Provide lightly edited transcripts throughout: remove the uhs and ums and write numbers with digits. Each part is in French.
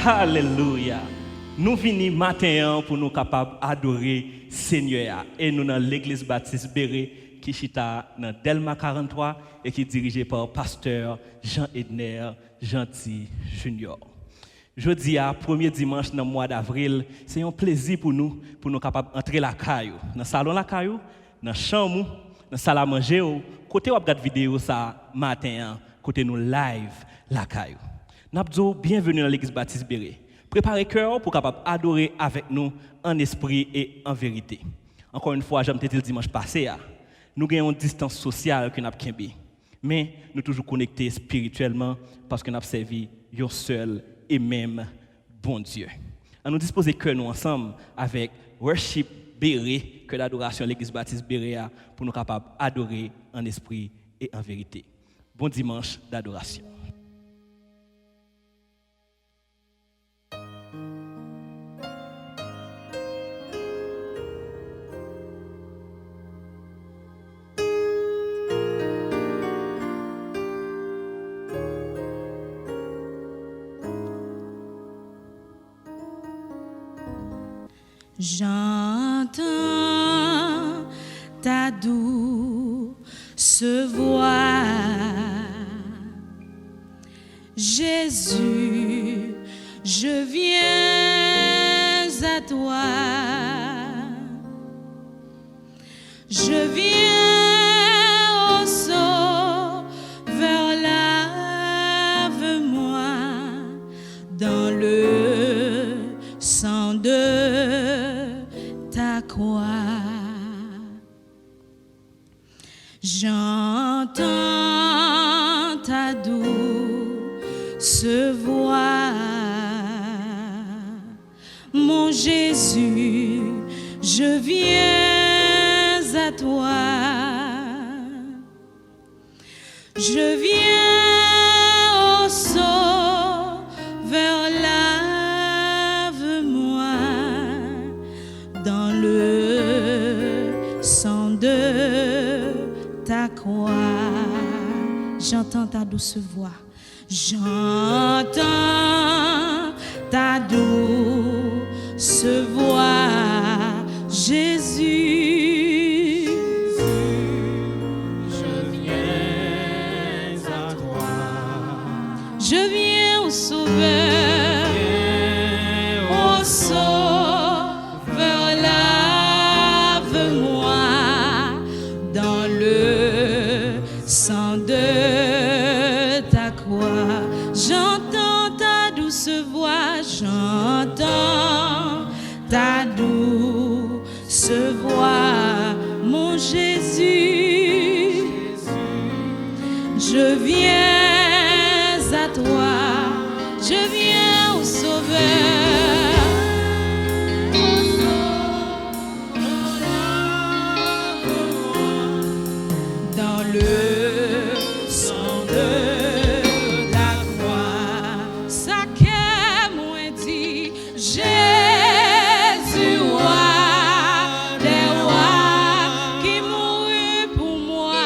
Alléluia. Nous venons matin pour nous capables d'adorer Seigneur. Et nous dans l'église baptiste Béré qui chita dans Delma 43 et qui est dirigée par pasteur Jean Edner Gentil Junior. Jeudi à premier dimanche dans le mois d'avril, c'est un plaisir pour nous capables d'entrer la caillou, dans le salon la caillou, dans la chambre, dans la salle à manger, côté où regarde vidéo ça matin, côté nous live la caillou. N'abdou, bienvenue dans l'église baptiste Béré. Préparez cœur pour capable adorer avec nous en esprit et en vérité. Encore une fois, j'aime te dire le dimanche passé, nous avons une distance sociale que nous avons, mais nous toujours connectés spirituellement parce que nous avons servi un seul et même bon Dieu. On nous disposer cœur nous ensemble avec worship Béré, que l'adoration de l'église baptiste Béré pour nous capables adorer en esprit et en vérité. Bon dimanche d'adoration. J'entends ta douce voix, Jésus, je viens à toi, je viens au Sauveur, lave-moi dans le sang de ta croix. J'entends ta douce voix, mon Jésus, je viens à toi, je viens au Sauveur, lave-moi dans le sang de ta croix. J'entends ta douce voix, j'entends ta douce voix, Jésus, je viens à toi, je viens au Sauveur, au Sauveur, lave-moi dans le sang de ta croix. J'entends ta douce voix, j'entends ta douce voix, mon Jésus, je viens à toi, je viens au Sauveur, dans le sang de ta croix. Ça qu'est moi dit, Jésus, roi des rois, qui mourut pour moi.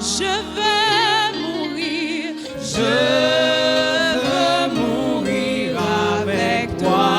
Je veux mourir, je veux mourir avec toi,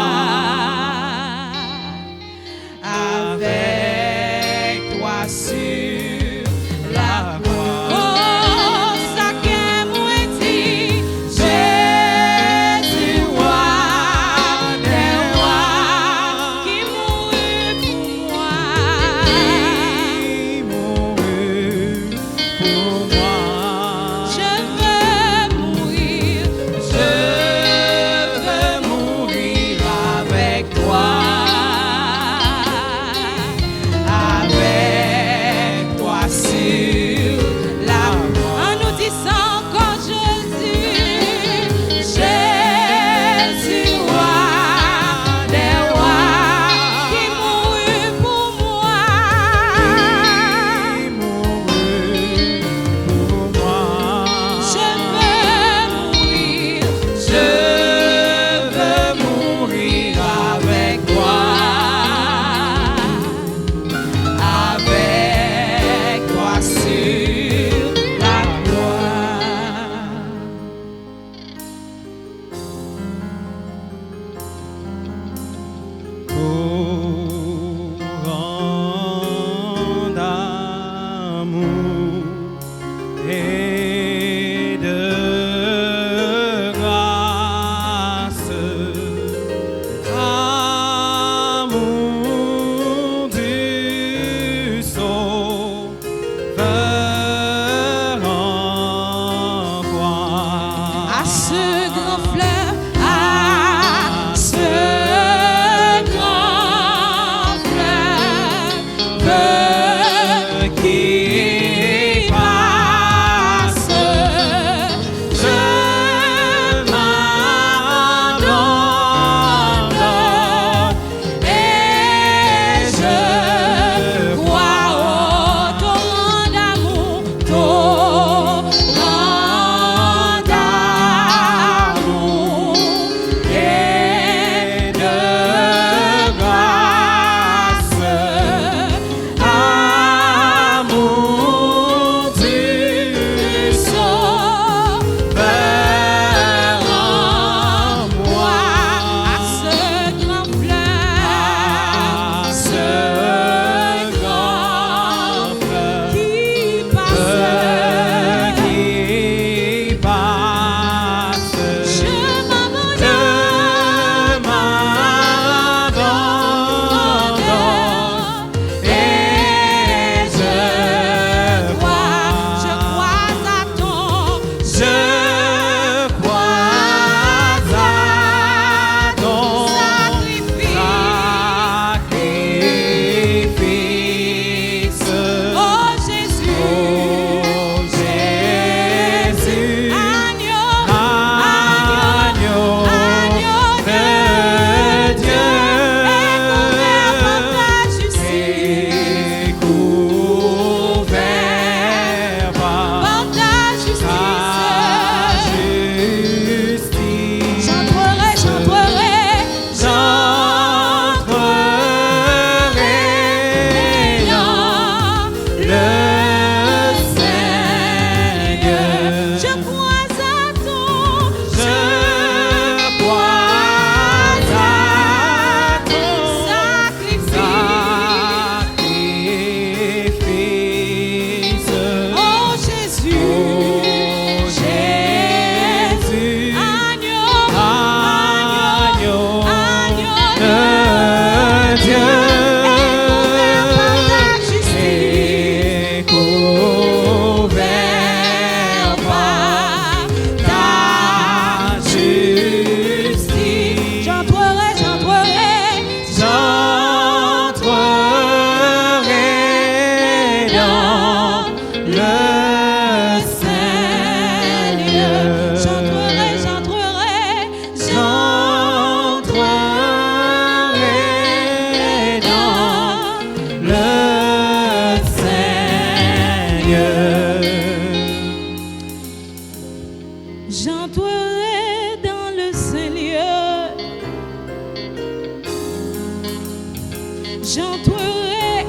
j'entrerai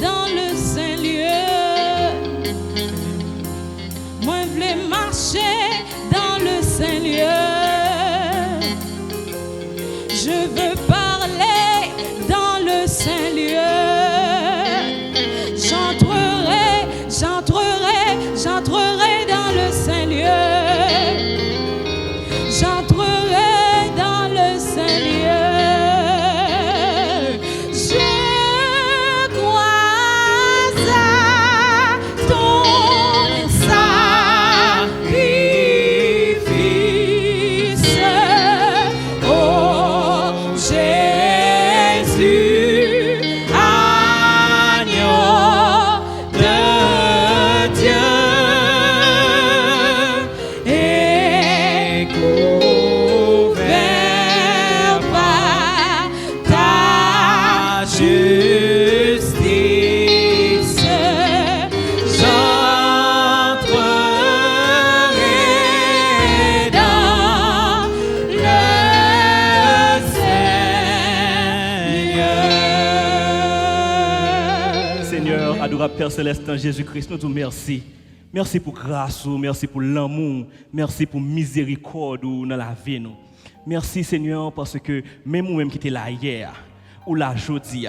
dans le Saint-Lieu. Moi, je voulais marcher dans le Saint-Lieu. Je veux parler dans le Saint-Lieu. J'entrerai dans le Saint-Lieu. J'entrerai dans le Saint-Lieu. Je crois à ton sacrifice, oh Jésus, agneau de Dieu, et couvert par ta justice, j'entrerai dans le Seigneur. Seigneur, adorable Père Céleste en Jésus-Christ, nous te merci. Merci pour grâce, merci pour l'amour, merci pour miséricorde dans la vie. Nous. Merci Seigneur parce que même nous-mêmes qui étions là hier, ou là aujourd'hui,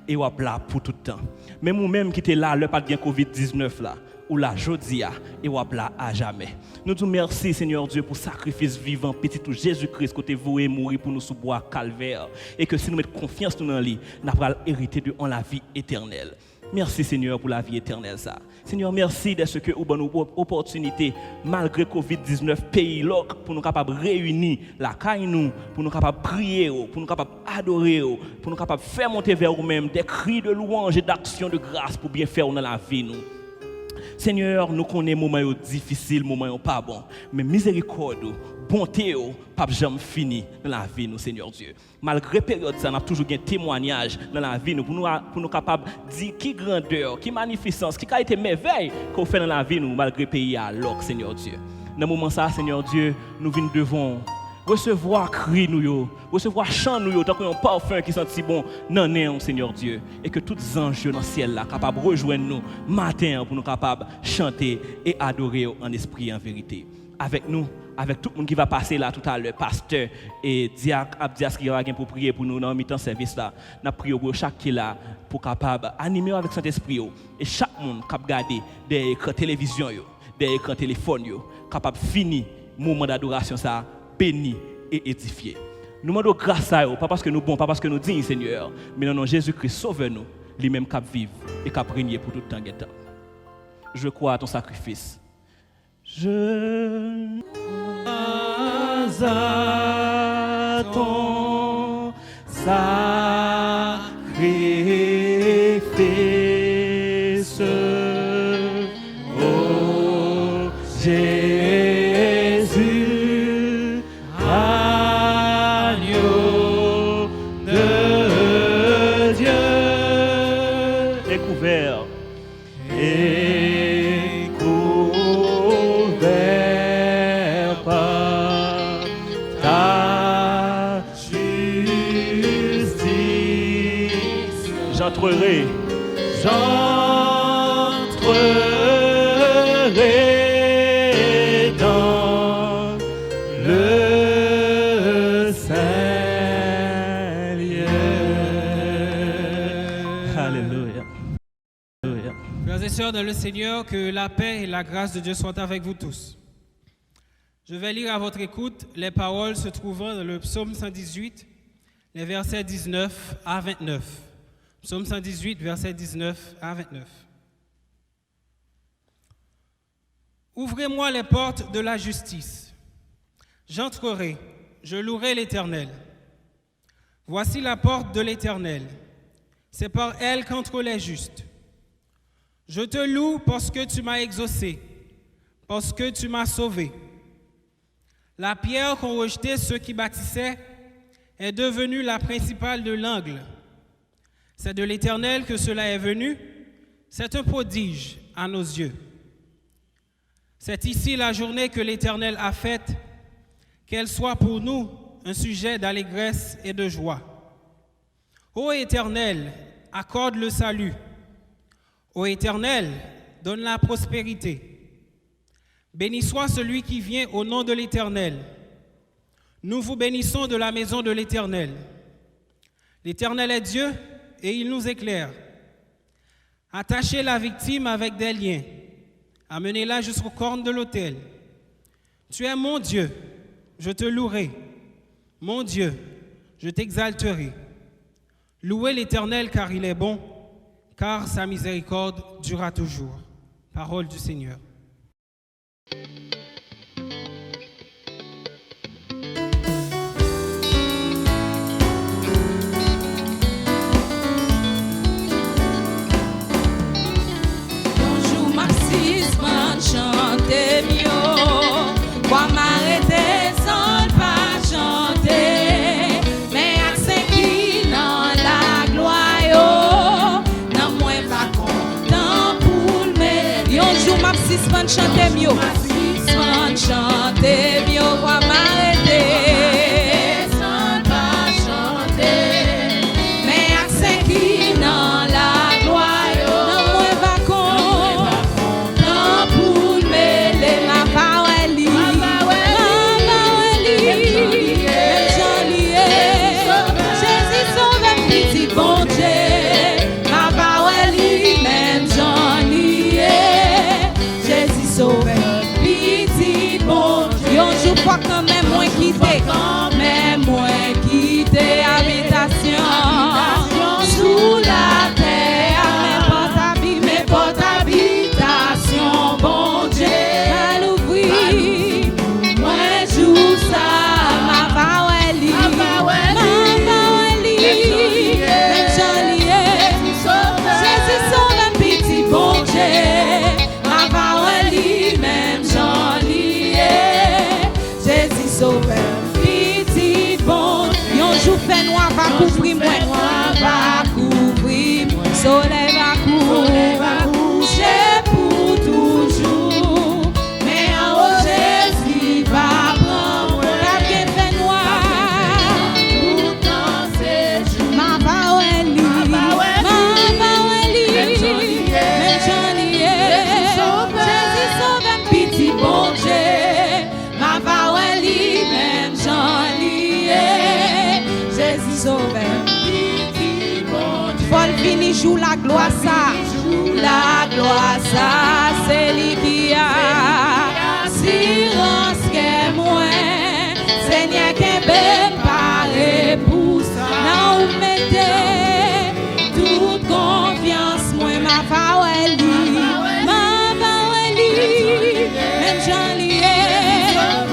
et ou là pour tout le temps. Même nous-mêmes qui étions là, le pas de Covid-19 là, ou là aujourd'hui, et ou là à jamais. Nous te merci Seigneur Dieu pour sacrifice vivant, petit tout Jésus-Christ, côté vous et mourir pour nous sous bois calvaire. Et que si nous mettons confiance dans lui, nous allons hériter de la vie éternelle. Merci Seigneur pour la vie éternelle ça. Seigneur, merci de ce que vous avez une opportunité malgré Covid-19 pays loc pour nous capables réunir la caille nous, pour nous capables prier, pour nous capables adorer, pour nous capables faire monter vers vous-même des cris de louange et d'action de grâce pour bien faire dans la vie nous. Seigneur, nous connaissons moments difficiles, moments pas bons, mais miséricorde, bonté, pas jamais fini dans la vie nous, Seigneur Dieu. Malgré période ça, on a toujours un témoignage dans la vie nous pour nous capables de dire qui grandeur, qui magnificence, qui qualité merveille qu'on fait dans la vie nous malgré pays à l'oc, Seigneur Dieu. Dans ce moment ça, Seigneur Dieu, nous venons devant recevoir cri nous, recevoir chant nous, tant qu'un parfum qui sent si bon dans néant, Seigneur Dieu, et que tous les anges dans le ciel là capables de rejoindre nous matin pour nous capables de chanter et adorer en esprit et en vérité. Avec nous, avec tout le monde qui va passer là tout à l'heure, pasteur et diacre Abdias qui va pour prier pour nous dans le mi-temps service là, nous prions pour chaque qui est là pour capable animer avec Saint-Esprit et chaque monde capable garder des écrans télévision des écrans téléphone capable finir moment d'adoration ça béni et édifié. Nous demandons grâce à eux, pas parce que nous bons, pas parce que nous dignes, Seigneur, mais non, Jésus-Christ sauve-nous, lui-même qui vivre et qui régner pour tout le temps. Je crois à ton sacrifice. Je crois à ton sacrifice, oh Jésus, agneau de Dieu, et couvert par ta justice. J'entrerai dans le Saint-Lieu. Alléluia. Alléluia. Frères et sœurs dans le Seigneur, que la paix et la grâce de Dieu soient avec vous tous. Je vais lire à votre écoute les paroles se trouvant dans le psaume 118, les versets 19 à 29. Psaume 118, versets 19 à 29. Ouvrez-moi les portes de la justice. J'entrerai, je louerai l'Éternel. Voici la porte de l'Éternel. C'est par elle qu'entrent les justes. Je te loue parce que tu m'as exaucé, parce que tu m'as sauvé. La pierre qu'ont rejetée ceux qui bâtissaient est devenue la principale de l'angle. C'est de l'Éternel que cela est venu. C'est un prodige à nos yeux. C'est ici la journée que l'Éternel a faite, qu'elle soit pour nous un sujet d'allégresse et de joie. Ô Éternel, accorde le salut. Ô Éternel, donne la prospérité. Béni soit celui qui vient au nom de l'Éternel. Nous vous bénissons de la maison de l'Éternel. L'Éternel est Dieu et il nous éclaire. Attachez la victime avec des liens. Amenez-la jusqu'aux cornes de l'autel. Tu es mon Dieu, je te louerai. Mon Dieu, je t'exalterai. Louez l'Éternel car il est bon, car sa miséricorde durera toujours. Parole du Seigneur. Bonjour Maxis, man chante mieux. Quoi m'arrêter sans pas chanter. Mais accent qui dans la gloire yo. Non moi pas content pour me. Bonjour Maxis, man chante mieux. Maxis, man chante mieux. Quoi m'arrêter sans pas chanter. Mais accent qui dans la gloire yo. Non moi pas content pour me. Les ma parole li. Jésus sauve un petit bon Dieu. Ma parole li même j'en lié. Jésus sauve un petit bon Dieu. Un jour fois quand même moins quitté habitation sous la terre. Mes portes habitation bon Dieu. À l'ouvrir moi joue ça. Ma parole li. Même j'en lié. Jésus sauve un petit bon Dieu. Ma parole li même j'en lié. Jésus sauve un petit bon Dieu. Yon jour fait noir va couvrir moi. Va couvrir moi. Soleil va coucher pour toujours. Mais en haut Jésus va prendre moi. La bien fait noir. Pourtant c'est jour. Ma parole li. Même j'en lié. Jésus sauve un petit bon Dieu. Ma parole li. Même j'en lié. Jésus sauve un petit bon Dieu. Faut le finir joue la gloire ça. La gloire ça. C'est lui qui a assurance que moi. Seigneur qui ben paré pour ça. Là où mettez toute confiance moi. Ma parole li. Même j'en lié.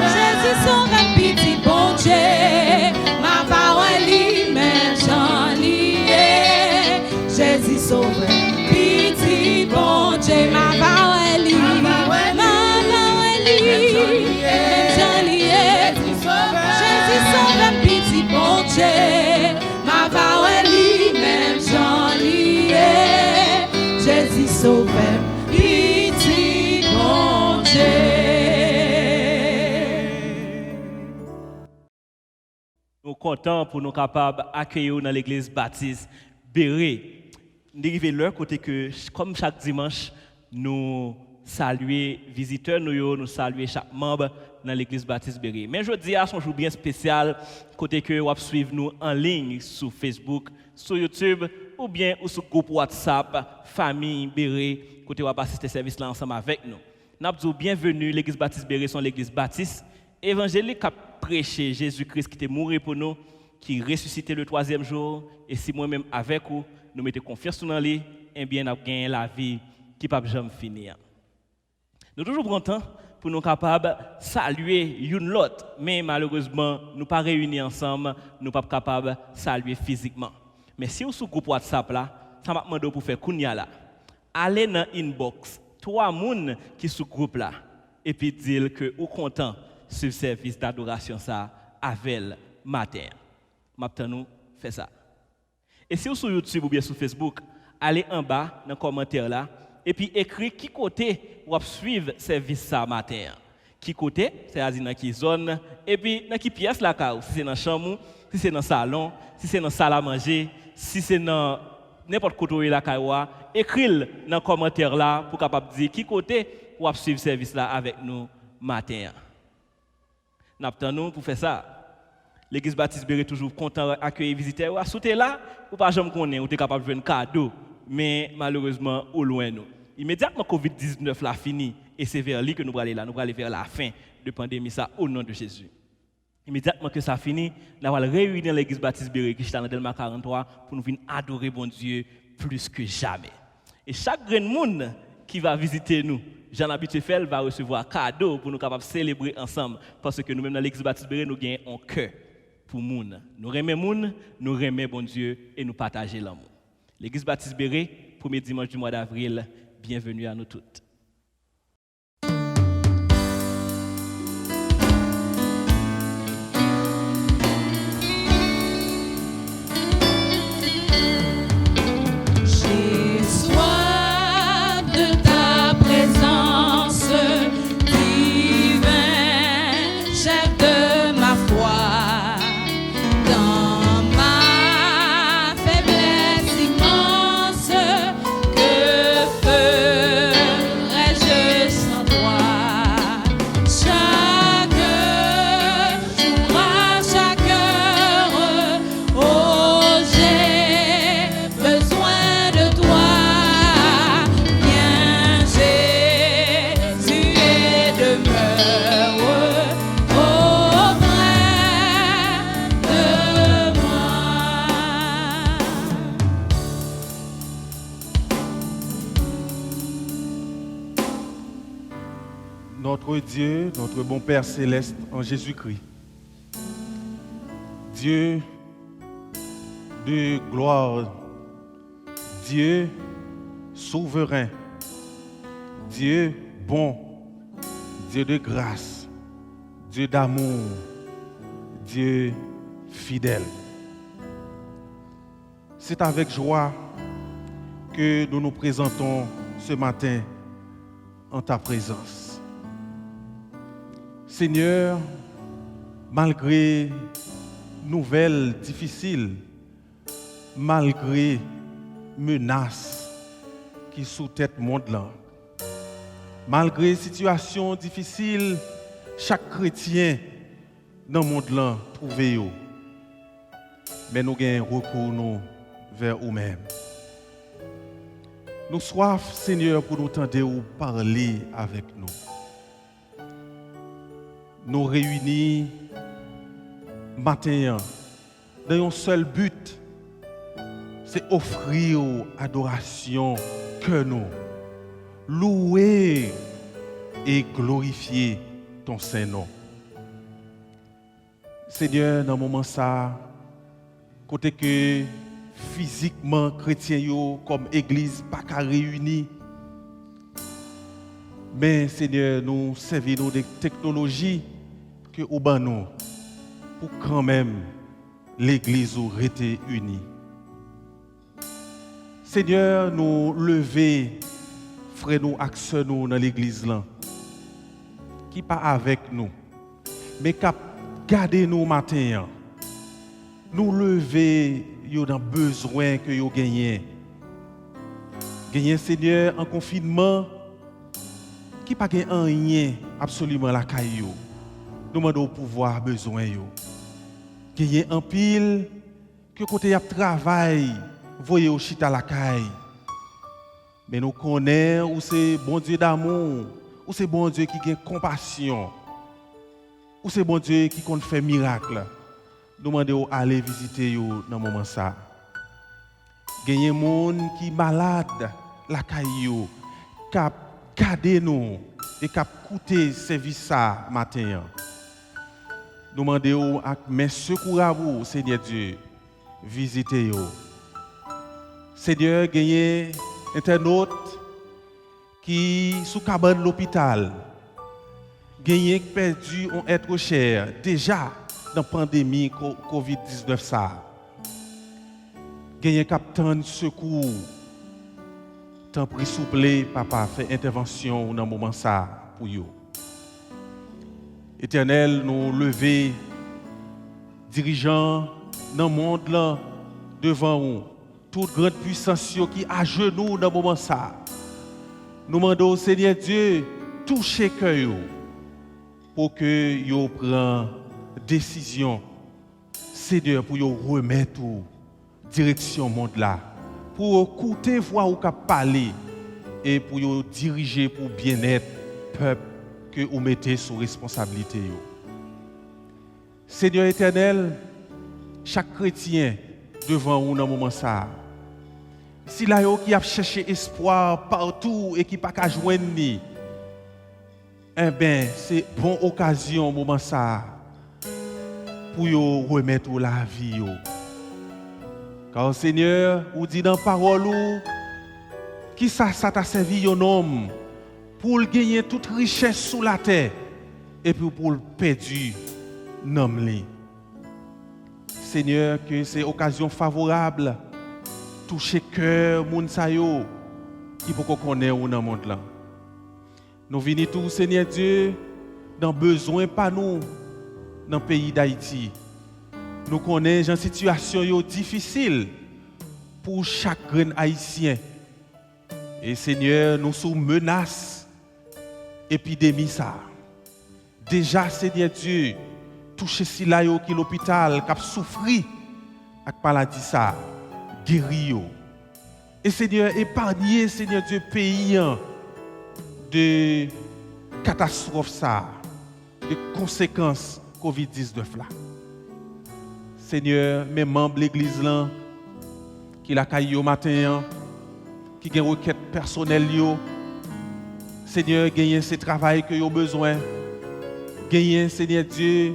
Jésus sauve un petit bon Dieu. Ma parole li. Même j'en lié. Jésus sauve un petit bon Dieu. Ma parole li. Même j'en lié. Jésus sauve un petit bon Dieu. Ma parole li. Même j'en lié. Jésus sauve un petit bon Dieu. Nous sommes contents pour nous capables d'accueillir dans l'église baptiste Béré. Nous arrivons l'heure côté que, comme chaque dimanche, nous saluer visiteurs, nous saluer chaque membre dans l'église baptiste Béré. Mais je dis à son jour bien spécial, côté que vous suivre nous en ligne sur Facebook, sur YouTube ou bien ou sur groupe WhatsApp, famille Béré, côté vous assister service là ensemble avec nous. Nous avons bienvenue, l'église baptiste Béré, sont l'église baptiste évangélique qui a prêché Jésus-Christ qui était mort pour nous, qui ressuscité le 3e jour, et si moi-même avec vous, nous mettons confiance dans lui, eh bien, nous avons gagné la vie qui ne peut jamais finir. Nous sommes toujours contents pour nous capables de saluer une l'autre, mais malheureusement, nous ne sommes pas réunis ensemble, nous ne sommes pas capables de saluer physiquement. Mais si vous êtes sur le groupe WhatsApp, là, ça m'a demandé pour faire Kounia là. Allez dans l'inbox, 3 personnes qui sont sur le groupe là, et puis dire que vous êtes content sur le service d'adoration ça avec le matin. Maintenant, nous faisons ça. Et si vous êtes sur YouTube ou bien sur Facebook, allez en bas dans le commentaire là, et puis écrit qui côté vous suivre le service ça matin. Qui côté, c'est-à-dire dans quelle zone, et puis dans quelle pièce là, si c'est dans la chambre, si c'est dans le salon, si c'est dans la salle à manger, si c'est dans n'importe côté la caille, écris dans le commentaire là pour capable dire qui côté ou suivre service là avec nous matin. N'attendons pour faire ça. L'église Baptiste Béré toujours content d'accueillir les visiteurs. À sauter là, ou pas jamais connaître, ou t'es capable de jouer un cadeau, mais malheureusement au loin nous. Immédiatement Covid-19 là fini et c'est vers lui que nous allons aller là, nous allons aller vers la fin de pandémie ça au nom de Jésus. Immédiatement que ça finit, nous allons réunir l'église Baptiste Béré qui est dans Delma 43 pour nous venir adorer bon Dieu plus que jamais. Et chaque grand monde qui va visiter nous, Jean Habitué Fel va recevoir un cadeau pour nous capables de célébrer ensemble parce que nous-mêmes dans l'église Baptiste Béré nous gagnons un cœur pour moun. Nous aimons moun, nous aimons bon Dieu et nous partager l'amour. L'église Baptiste Béré, premier dimanche du mois d'avril, bienvenue à nous toutes. J'ai soif de ta présence, divin chef de ma foi. Dans ma faiblesse immense, que ferais-je sans toi? Chaque jour, à chaque heure, oh, j'ai besoin de toi. Viens, Jésus, et demeure auprès de moi. Notre Dieu, notre bon Père céleste en Jésus-Christ, Dieu de gloire, Dieu souverain, Dieu bon, Dieu de grâce, Dieu d'amour, Dieu fidèle. C'est avec joie que nous nous présentons ce matin en ta présence. Seigneur, malgré nouvelles difficiles, malgré menaces qui sous-têtent le monde là, malgré situations difficiles, chaque chrétien dans le monde là trouve yo. Mais nous avons recours nous vers nous-mêmes. Nous soif, Seigneur, pour nous tendre ou parler avec nous. Nous réunis matin dans un seul but, c'est offrir adoration que nous, louer et glorifier ton Saint-Nom. Seigneur, dans ce moment ça, côté que physiquement chrétiens yo comme église pas qu'à réunir, mais Seigneur, nous servons des technologies que au ban nous pour quand même l'église ou rester unie. Seigneur, nous lever frère nous accès nous dans l'église là qui pas avec nous mais qui garder nous matin. Nous lever yo dans besoin que yo gagné. Gagné Seigneur en confinement qui pas gagne rien absolument la caillou. Nous demandons pouvoir besoin yo. Gagné en pile que côté y a travail, voyez au chita la caille. Mais nous connaissons où c'est bon Dieu d'amour, où c'est bon Dieu qui a compassion, où c'est bon Dieu qui compte faire miracle. Nous demandons aller visiter yo dans moment ça. Gagné monde qui malade la caillou, cap garder nous et cap coûter service ça matin. Nous demandons à mes secours à vous, Seigneur Dieu, visitez yo. Seigneur, gagné internaute qui sous cabane l'hôpital, gagné perdu un être cher déjà dans la pandémie Covid-19 ça. Gagné capitaine secours. Tant pris souple, papa, fait intervention dans le moment ça pour vous. Éternel, nous lever, dirigeants dans le monde là, devant nous, toute grande puissance qui à genoux dans le moment ça. Nous demandons au Seigneur Dieu, toucher cœur pour que yo prenne décision, Seigneur, pour yo remettre direction au monde là, pour écouter voix ou cap parler et pour yo diriger pour bien-être peuple que vous mettez sous responsabilité yo. Seigneur éternel, chaque chrétien devant vous dans le moment ça. Si là qui a cherché espoir partout et qui pas qu'à joindre ni, eh bien c'est bonne occasion au moment ça pour yo remettre la vie yo. Car Seigneur, vous dit dans parole qui ça t'a servi un homme pour gagner toute richesse sous la terre et puis pour le perdre nom li. Seigneur, que c'est occasion favorable toucher cœur moun sa yo qui pour qu'on connaît ou dans monde là. Nous venons tous Seigneur Dieu dans besoin pas nous dans le pays d'Haïti. Nous connaissons une situation yo difficile pour chaque grain haïtien. Et Seigneur, nous sommes menace épidémie ça. Déjà Seigneur Dieu toucher si là yo qui l'hôpital qui a souffri avec maladie ça. Guérir. Et Seigneur, épargner, Seigneur Dieu, pays de catastrophe ça, de conséquences COVID-19 là. Seigneur, mes membres de l'église là, qui la caillé au matin, qui ont requête personnelle yo, Seigneur, gagnez ce travail que vous avez besoin. Gagnez, Seigneur Dieu,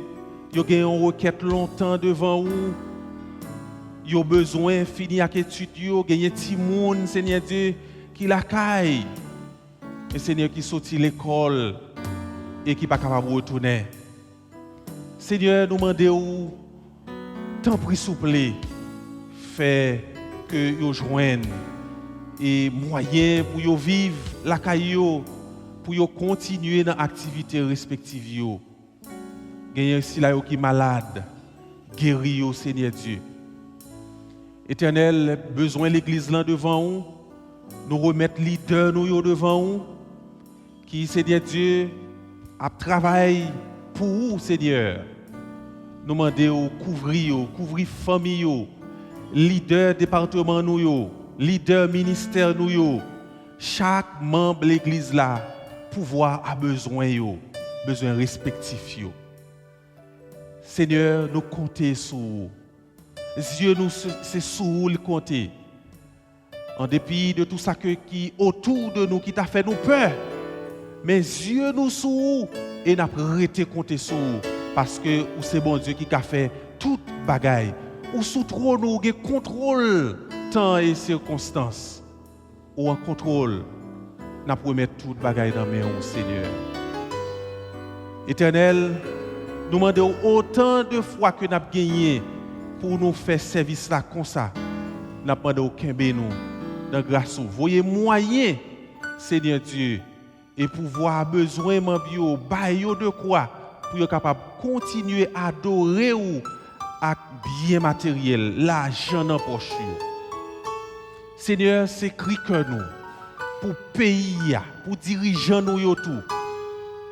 vous avez une requête longtemps devant vous. Yo besoin de finir avec l'étude, gagner petit monde, Seigneur Dieu, qui la caille. Et Seigneur qui sortit l'école et qui n'est pas capable de retourner. Seigneur, nous demandons, tant pis souple, fait que yo joignent et moyens pour yo vivre la caille, pour yo continuer dans l'activité respective. Gagner si là qui malade, guérir, Seigneur Dieu. Éternel, besoin de l'église là devant nous, nous remettre leader nous devant nous, qui, Seigneur Dieu, a travaillé pour vous, Seigneur. Nous demandons couvrir famille, leader département nous, leader ministère nous, chaque membre de l'église là, pouvoir a besoin respectif. Seigneur, nous comptons sur vous. Dieu nous c'est sous le compter. En dépit de tout ça qui autour de nous qui t'a fait nous peur. Mais Dieu nous sous et n'a pas arrêté compter sur parce que c'est bon Dieu qui a fait toute bagaille. Ou sous trop nous contrôle temps et circonstances. Ou en contrôle n'a pas mettre toute bagaille dans mes mains, Seigneur. Éternel, nous demandons autant de fois que nous avons gagné pour nous faire service là comme ça. Nous n'avons pas aucun bénou dans grâce. Voyez moyen, Seigneur Dieu, et pouvoir besoin de bailler de quoi pour être capable de continuer à adorer ou avec bien matériel, l'argent dans poche. Seigneur, c'est cri que nous pour pays, pour dirigeants nous tout,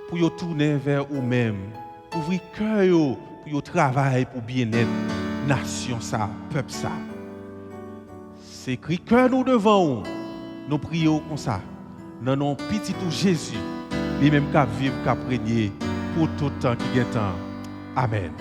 pour tourner vers eux-mêmes, pour ouvrir cœur pour travailler pour bien-être nation ça, peuple ça. C'est cri que nous devons, nous prions comme ça. Dans nom petit tout Jésus, lui-même qui vivre, qui régner pour tout temps qui est temps. Amen.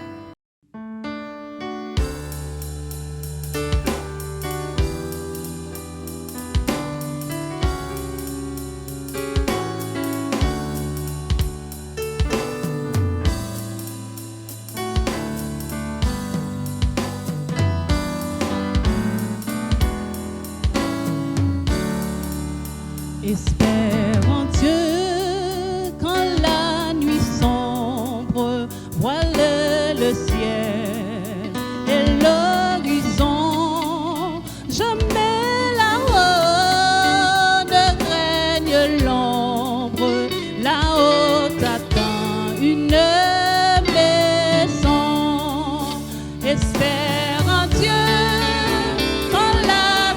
Espère en Dieu quand la nuit sombre voile le ciel et l'horizon. Jamais là-haut ne règne l'ombre, là-haut t'attend une maison. Espère en Dieu quand la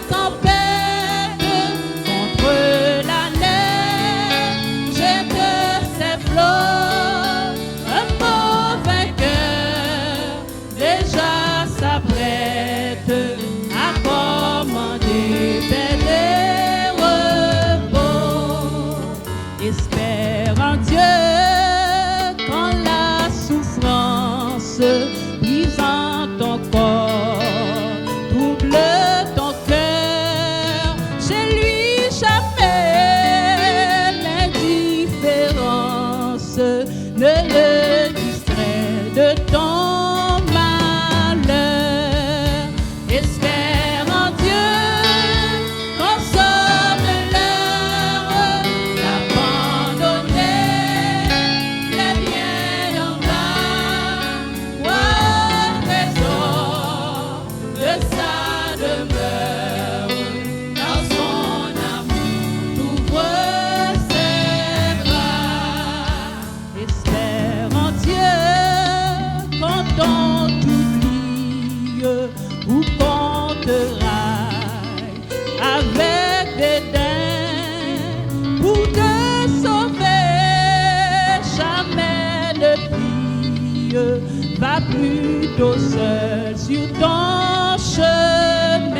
plutôt seul sur ton chemin.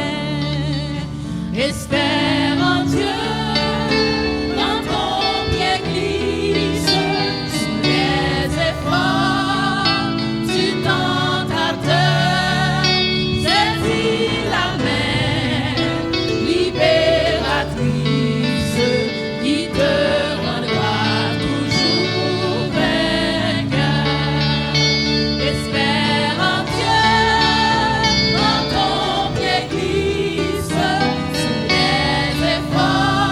Espère en Dieu, quand ton pied glisse sous les efforts du tentateur. Saisis la main libératrice qui te rendra toujours vainqueur. Espère en Dieu, quand ton pied glisse sous les efforts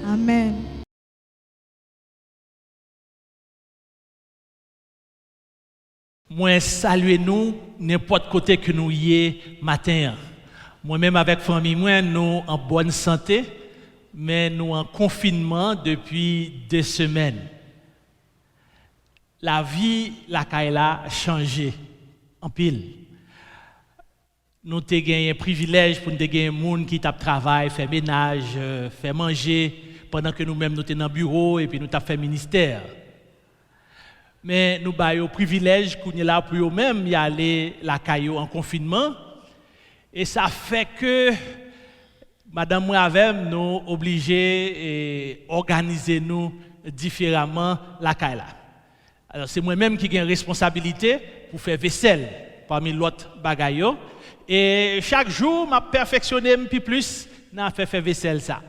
Amen. Moi, saluez nous n'importe côté que nous y est matin. Moi-même avec famille, nous en bonne santé, mais nous en confinement depuis 2 semaines. La vie, la Kaila a changé en pile. Nous avons gagné un privilège pour nous gagner un monde qui travaille, fait ménage, fait manger, pendant que nous-mêmes nous étions dans le bureau et puis nous avons fait ministère. Mais nous avons le privilège qu'on est là pour nous-mêmes y aller la caillou en confinement. Et ça fait que Madame Mouavem nous obligés à organiser nous différemment la caille. Alors c'est moi-même qui ai une responsabilité pour faire vaisselle parmi l'autre bagaille. Et chaque jour, je perfectionne un peu plus dans faire vaisselle ça.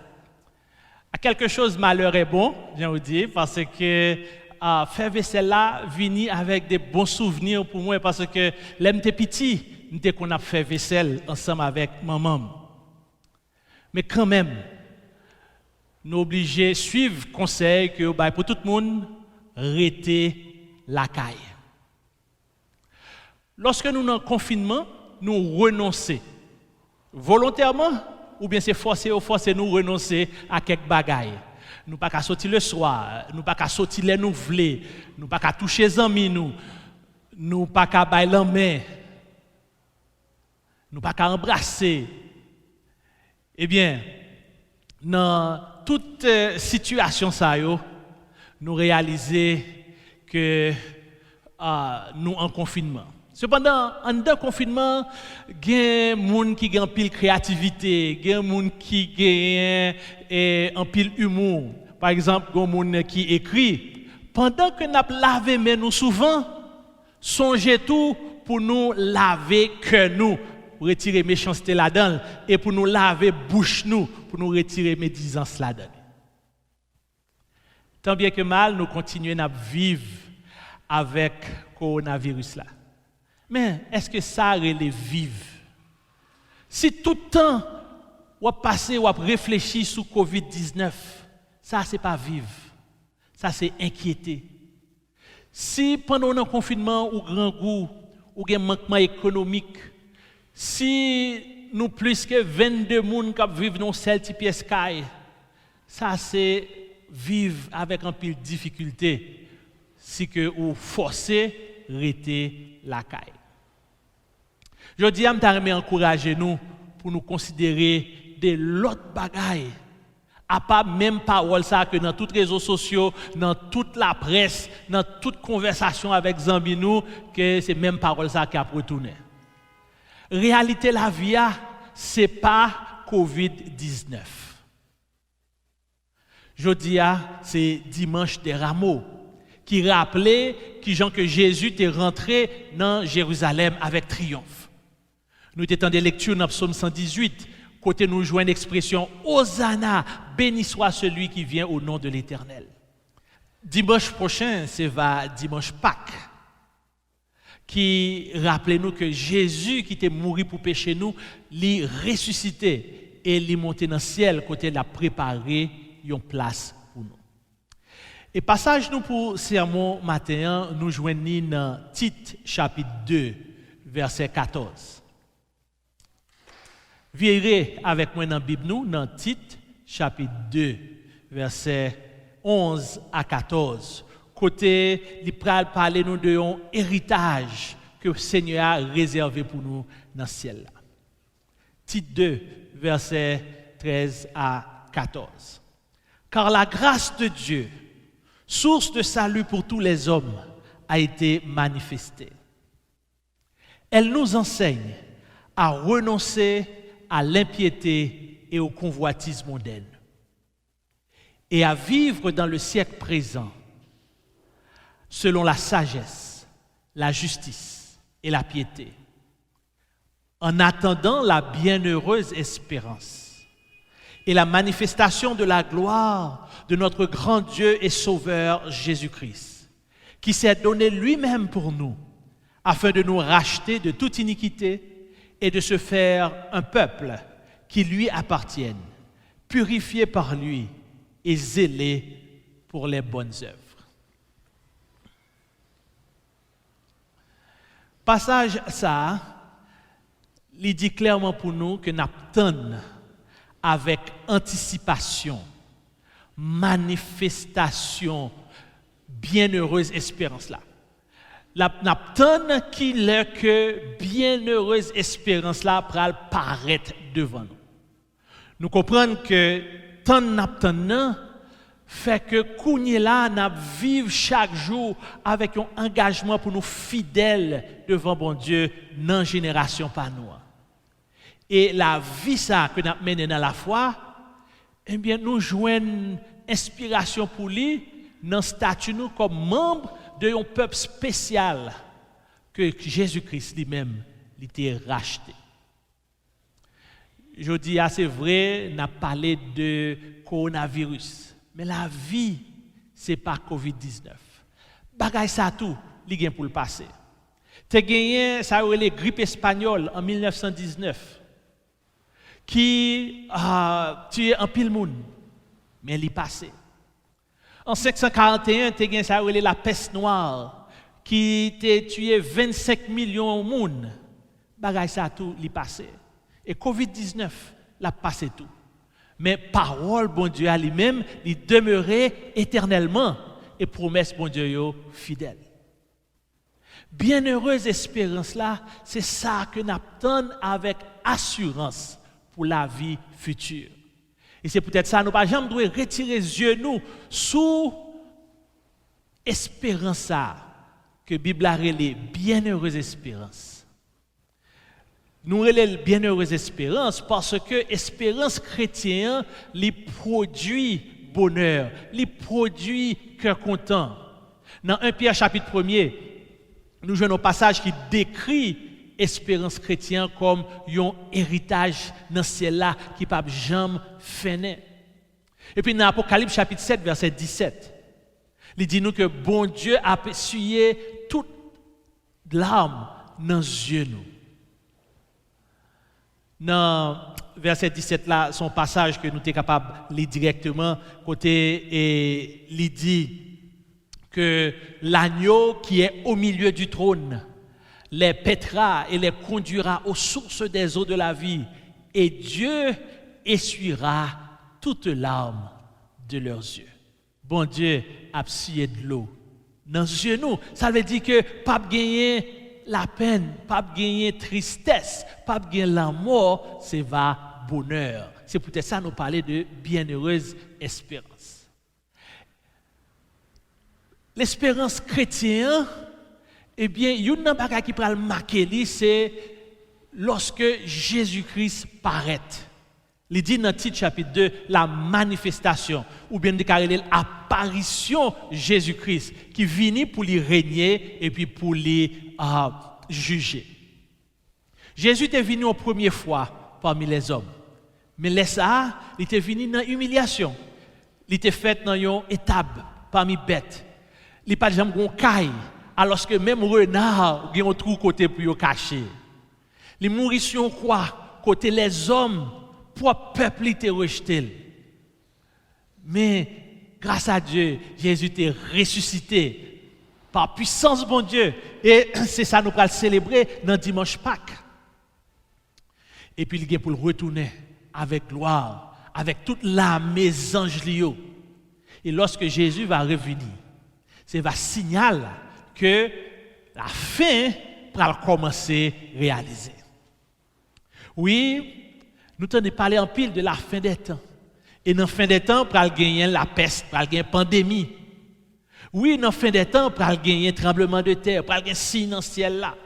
À quelque chose malheur est bon, j'ai vous dire, parce que faire vaisselle là vient avec des bons souvenirs pour moi, parce que l'aime j'étais petit, dès qu'on a fait vaisselle ensemble avec maman. Mais quand même, nous sommes obligés de suivre le conseil que pour tout le monde, rester la caille. Lorsque nous sommes en confinement, nous renonçons volontairement, ou bien c'est forcé nous renoncer à quelques bagailles. Nous ne pouvons pas sortir le soir, nous ne pouvons pas sortir les nous voulons, nous ne pouvons pas toucher les amis, nous ne pouvons pas bailler la main, nous ne pouvons pas embrasser. Eh bien, dans toute situation, nous réalisons que nous en confinement. Cependant, en dedans confinement, il y a des gens qui ont pile créativité, il y a des gens qui ont pile humour. Par exemple, il y a des gens qui écrit pendant que nous lavons nous souvent, songez tout pour nous laver que nous, pour retirer méchanceté là-dedans et pour nous laver bouche nous, pour nous retirer médisance là-dedans. Tant bien que mal, nous continuons à vivre avec le coronavirus là. Mais est-ce que ça relève vivre? Si tout le temps, on passe, on réfléchit sur COVID-19, ça, c'est pas vivre. Ça, c'est inquiéter. Si pendant un confinement, ou grand goût, ou un manquement économique, si nous plus que 22 personnes qui vivent dans cette type de sky, ça, c'est vivre avec un peu de difficulté. Si que vous forcez, rester la caille. Je dis à m'aimer encourager nous pour nous considérer de l'autre bagaille. À pas même parole ça que dans tous les réseaux sociaux, dans toute la presse, dans toute conversation avec Zambi nous, que c'est même parole ça qui a retourné. Réalité la vie, c'est pas COVID-19. Je dis c'est dimanche des rameaux qui rappelait que Jésus est rentré dans Jérusalem avec triomphe. Nous étions dans des lectures dans Psaume 118, côté nous jouons l'expression Hosanna, béni soit celui qui vient au nom de l'Éternel. Dimanche prochain, c'est dimanche Pâques, qui rappelait nous que Jésus qui était mort pour pécher nous, l'y ressuscité et l'y monté dans le ciel, côté l'a préparé une place pour nous. Et passage nous pour sermon matin, nous joignons dans Tite chapitre 2, verset 14. Virez avec moi dans la Bible, nous, dans Tite, chapitre 2, versets 11 à 14. Côté, il parle nous de un héritage que le Seigneur a réservé pour nous dans le ciel. Tite 2, versets 13 à 14. Car la grâce de Dieu, source de salut pour tous les hommes, a été manifestée. Elle nous enseigne à renoncer à l'impiété et aux convoitises mondaines, et à vivre dans le siècle présent selon la sagesse, la justice et la piété, en attendant la bienheureuse espérance et la manifestation de la gloire de notre grand Dieu et Sauveur Jésus-Christ, qui s'est donné lui-même pour nous, afin de nous racheter de toute iniquité et de se faire un peuple qui lui appartienne, purifié par lui et zélés pour les bonnes œuvres. Passage ça, il dit clairement pour nous que nous attendons avec anticipation, manifestation, bienheureuse espérance là. Nous attendons qu'il est que bienheureuse espérance là pour paraître devant nous. Nous comprenons que tant nous attendons fait que kounye là n'a vivre chaque jour avec un engagement pour nous fidèles devant bon Dieu dans génération par nous. Et la vie ça que nous menée dans la foi, eh bien nous joignons inspiration pour lui dans statut nous comme membre de un peuple spécial que Jésus-Christ lui-même l'était racheté. Je dis c'est vrai, n'a parlé de coronavirus. Mais la vie, ce n'est pas COVID-19. Bagay ça tout, li gen pour le passer. Te gagné ça les grippe espagnole en 1919 qui a tué un pile monde, mais li passé. En 541, te gagné ça la peste noire qui a tué 25 millions de monde. Bagay ça tout, li passé. Et COVID-19 l'a passé tout. Mais parole, bon Dieu, à lui-même, il demeurait éternellement et promesse, bon Dieu, fidèle. Bienheureuse espérance là, c'est ça que nous attendons avec assurance pour la vie future. Et c'est peut-être ça, nous ne jamais devons retirer les yeux nous sous espérance ça que la Bible a relé bienheureuse espérance. Nous relève bienheureuse espérance parce que espérance chrétienne les produit bonheur, les produit cœur content. Dans 1 Pierre chapitre 1er, nous avons un passage qui décrit espérance chrétienne comme un héritage dans ciel là qui pas jamais finir. Et puis dans Apocalypse chapitre 7 verset 17, il dit nous que bon Dieu a essuyé toute larme dans les yeux nous. Dans verset 17 là, son passage que nous sommes capables de lire directement, côté et il dit que l'agneau qui est au milieu du trône les pètera et les conduira aux sources des eaux de la vie, et Dieu essuiera toutes larmes de leurs yeux. Bon Dieu a essuyé de l'eau dans les yeux nous. Ça veut dire que pas gagner la peine, pas gagner tristesse, pas gagner la mort, c'est va bonheur. C'est peut-être ça nous parler de bienheureuse espérance. L'espérance chrétienne, eh bien, une bagage qui peut le marquer, c'est lorsque Jésus-Christ paraît. Il dit dans le titre chapitre 2, la manifestation, ou bien déclaré l'apparition de Jésus-Christ, qui vient pour lui régner et puis pour lui juger. Jésus est venu en première fois parmi les hommes. Mais il était venu dans l'humiliation. Il était fait dans une étape parmi les bêtes. Il n'a pas jamais eu caille, alors que même renard a un trou côté pour le cacher. Il mourit sur une croix, côté les hommes, pour peuple était rejeté. Mais grâce à Dieu, Jésus était ressuscité par puissance bon Dieu. Et c'est ça nous allons célébrer dans dimanche Pâques. Et puis il vient pour le retourner avec gloire, avec toute l'armée des anges. Et lorsque Jésus va revenir, c'est un signal que la fin va commencer à réaliser. Oui, nous t'en parlé en pile de la fin des temps. Et dans la fin des temps, pour gagner la peste, pour gagner la pandémie. Oui, dans la fin des temps, pour gagner tremblement de terre, pour gagner signe dans le ciel là.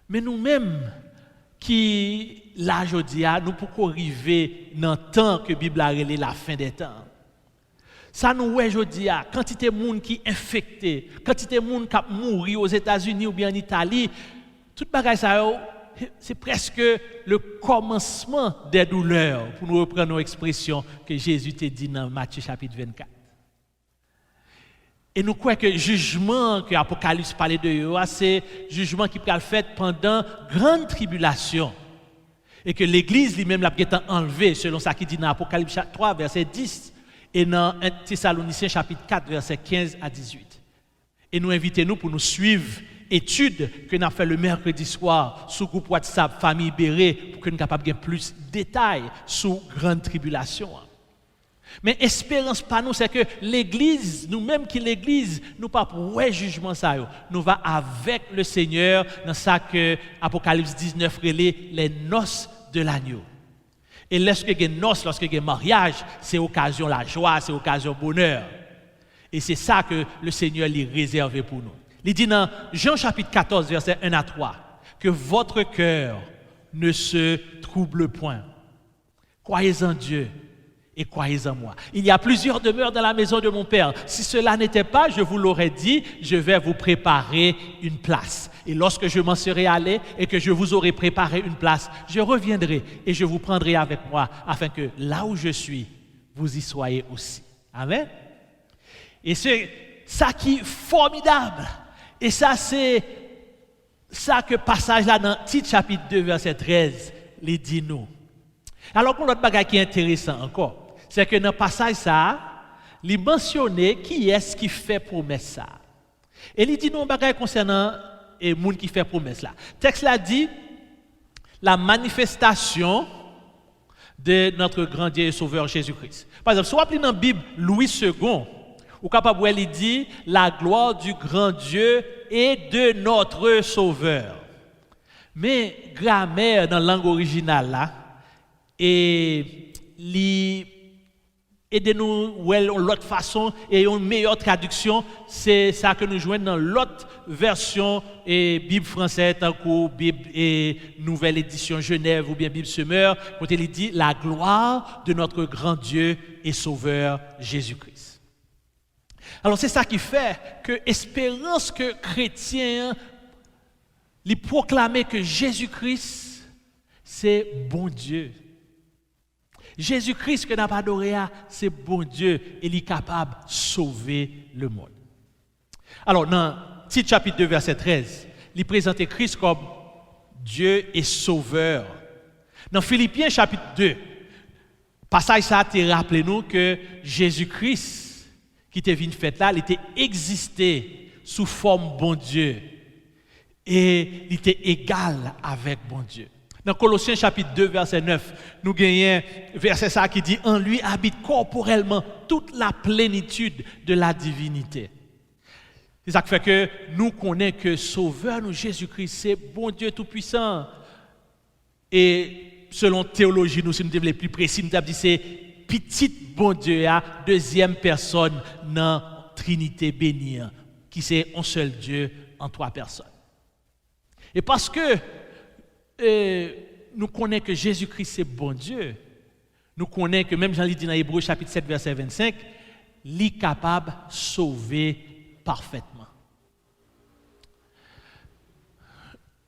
Mais nous-mêmes, qui là, je dis, nous pouvons arriver dans le temps que la Bible a relé la fin des temps. Ça nous ouais, je dis, quantité de monde qui est infecté, quantité de monde qui a mouru aux États-Unis ou bien en Italie, tout bagage ça, c'est presque le commencement des douleurs, pour nous reprendre nos expressions que Jésus t'a dit dans Matthieu chapitre 24. Et nous croyons que le jugement que l'Apocalypse parlait de c'est le jugement qui peut être fait pendant grande tribulation. Et que l'Église lui-même l'a enlevé, selon ça qui dit dans Apocalypse 3, verset 10. Et dans 1 Thessaloniciens chapitre 4, verset 15 à 18. Et nous invitons pour nous suivre étude que nous avons fait le mercredi soir sur le groupe WhatsApp Famille Béré pour que nous soyons capables de plus de détails sur la grande tribulation. Mais espérance pas nous, c'est que l'Église, nous-mêmes qui l'Église, nous pas pour ouais jugement ça, nous va avec le Seigneur dans ça que Apocalypse 19 relève les noces de l'agneau. Et lorsque il y a noces, lorsque il y a mariage, c'est occasion la joie, c'est occasion bonheur. Et c'est ça que le Seigneur lui réservé pour nous. Il dit dans Jean chapitre 14, verset 1 à 3, que votre cœur ne se trouble point. Croyez en Dieu et croyez en moi. Il y a plusieurs demeures dans la maison de mon Père. Si cela n'était pas, je vous l'aurais dit, je vais vous préparer une place. Et lorsque je m'en serai allé et que je vous aurai préparé une place, je reviendrai et je vous prendrai avec moi afin que là où je suis, vous y soyez aussi. Amen. Et c'est ça qui est formidable. Et ça, c'est ça que passage là dans Tite chapitre 2, verset 13, les dit nous. Alors, pour l'autre bagage qui est intéressant encore, c'est que dans le passage ça, il mentionne qui est-ce qui fait promesse ça. Et il dit nous un bagage concernant les gens qui fait promesse là. Le texte là dit la manifestation de notre grand Dieu et Sauveur Jésus-Christ. Par exemple, si vous appelez dans la Bible Louis II, ou capable il dit la gloire du grand Dieu et de notre Sauveur. Mais grammaire dans la langue originale là et aidez-nous l'autre façon et une meilleure traduction, c'est ça que nous jouons dans l'autre version et Bible française tant que Bible et nouvelle édition Genève ou bien Bible Semeur, quand il dit la gloire de notre grand Dieu et Sauveur Jésus-Christ. Alors c'est ça qui fait que espérance que chrétien lui proclamer que Jésus-Christ c'est bon Dieu. Jésus-Christ que n'a pas adoré, c'est bon Dieu et il est capable de sauver le monde. Alors dans Tite chapitre 2 verset 13, il présente Christ comme Dieu et Sauveur. Dans Philippiens chapitre 2, passage ça te rappelez-nous que Jésus-Christ qui était venu fait là, il était existé sous forme bon Dieu et il était égal avec bon Dieu. Dans Colossiens chapitre 2 verset 9, nous gagnons verset ça qui dit en lui habite corporellement toute la plénitude de la divinité. C'est ça qui fait que nous connaissons que Sauveur nous Jésus-Christ c'est bon Dieu tout puissant. Et selon théologie nous si nous devons plus précis nous avons dit c'est petit bon Dieu à deuxième personne dans Trinité bénie qui c'est un seul Dieu en trois personnes. Et parce que nous connaissons que Jésus-Christ c'est bon Dieu, nous connaissons que même Jean dit dans Hébreux chapitre 7 verset 25, il est capable de sauver parfaitement.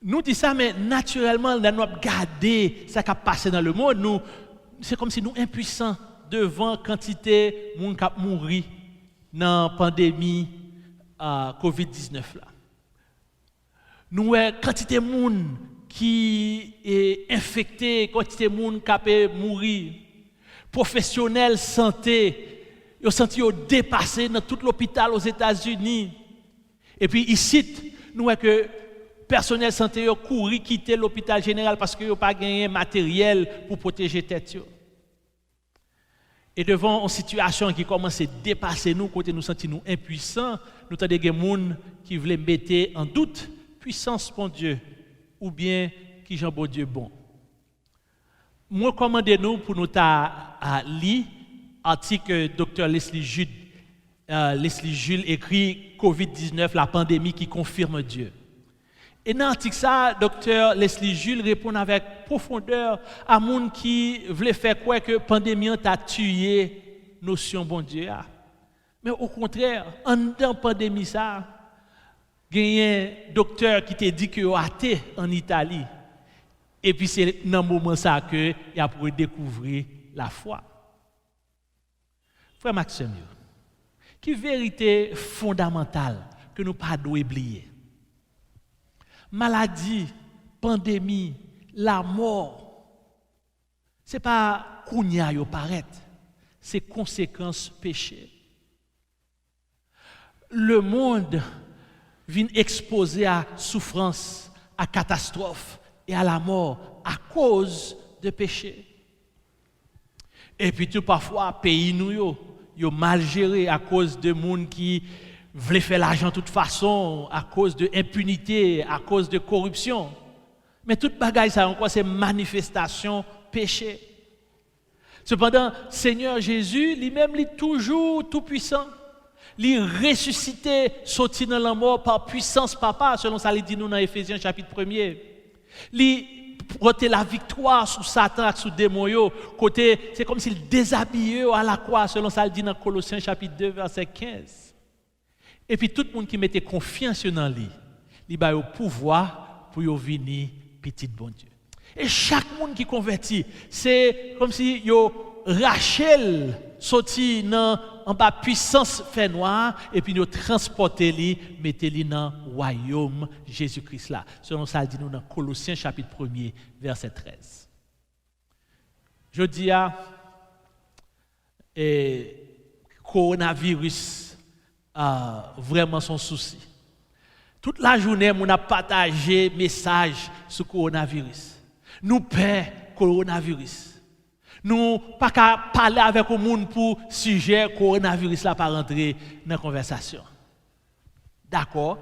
Nous disons ça, mais naturellement, nous avons regardé ce qui a passé dans le monde, c'est comme si nous impuissants devant quantité de gens qui ont mouru dans la pandémie COVID-19 là. Nous avons quantité de gens qui est infecté, quantité de gens qui ont mourir. Professionnels santé, ils ont senti dépassés dans tout l'hôpital aux États-Unis. Et puis ici, nous avons que personnel santé a couru quitter l'hôpital général parce qu'ils n'ont pas gagné matériel pour protéger tête. Et devant une situation qui commence à dépasser nous, côté nous sentons impuissants, nous avons des gens qui veulent mettre en doute puissance bon Dieu ou bien qui Jean bon Dieu bon. Moi recommandez-nous pour nous lire article Dr Leslie Jules écrit COVID-19 la pandémie qui confirme Dieu. Et dans l'article ça, Dr Leslie Jules répond avec profondeur à gens qui voulaient faire croire que la pandémie a tué notion bon Dieu. Mais au contraire, en dans pandémie ça, il y a un docteur qui t'a dit qu'il a athée en Italie. Et puis c'est dans ce moment ça que il a pour découvrir la foi. Frère Maxime, qui vérité fondamentale que nous pas doit oublier. Maladie, pandémie, la mort, c'est pas kounya yo paraît. c'est conséquence péché. Le monde vient exposé à souffrance, à catastrophe et à la mort à cause de péché. Et puis tout parfois, pays nous yo mal géré à cause de monde qui voulait faire l'argent de toute façon, à cause de impunité, à cause de corruption. Mais toute bagaille ça encore c'est manifestation péché. Cependant, Seigneur Jésus, lui-même, il est toujours tout puissant. Il ressuscité, sorti dans la mort par puissance papa, selon ça il dit nous dans Éphésiens chapitre 1er. Il portait la victoire sur Satan et sur les démons. Côté, c'est comme s'il déshabillait à la croix, selon ça il dit dans Colossiens chapitre 2 verset 15. Et puis tout le monde qui mettait confiance dans lui, il a le pouvoir pour venir petit bon Dieu. Et chaque monde qui convertit, c'est comme si yo Rachel sorti en bas puissance fait noir et puis yo transporté li, mettez li dans royaume Jésus-Christ là. Selon ça dit nous dans Colossiens chapitre 1er verset 13. Je dis coronavirus vraiment son souci. Toute la journée on a partagé message sur coronavirus. Nous peur coronavirus. Nous pas qu'à parler avec le monde pour sujet coronavirus là pas rentrer dans la conversation. D'accord?